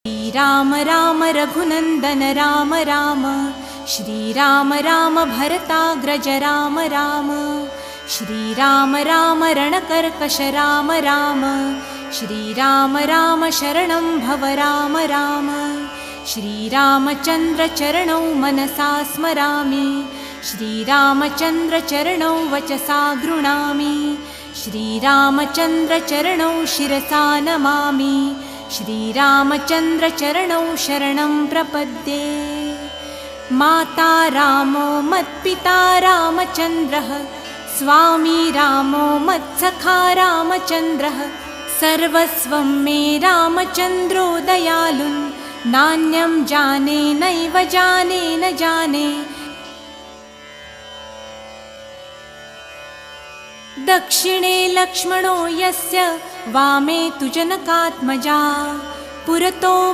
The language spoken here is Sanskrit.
श्रीराम राम रघुनंदन राम राम, श्रीराम राम भरताग्रज राम राम, श्रीराम राम रणकर्कश राम राम, श्रीराम राम शरणं भव राम राम, श्रीरामचंद्र चरणौ मनसा स्मरामि, श्रीरामचंद्र चरणौ वचसा गृह्णामि, श्रीरामचंद्र चरणौ शिरसा नमामि, श्रीरामचंद्र चरणौ शरणं प्रपद्ये। माता रामो मत्पिता रामचन्द्रः, स्वामी रामो मत्सखा रामचन्द्रः, सर्वस्वं मे रामचन्द्रो दयालुः, नान्यं जाने नैव जाने न जाने। दक्षिणे लक्ष्मणो यस्य, वामे तु जनकात्मजा, पुरतो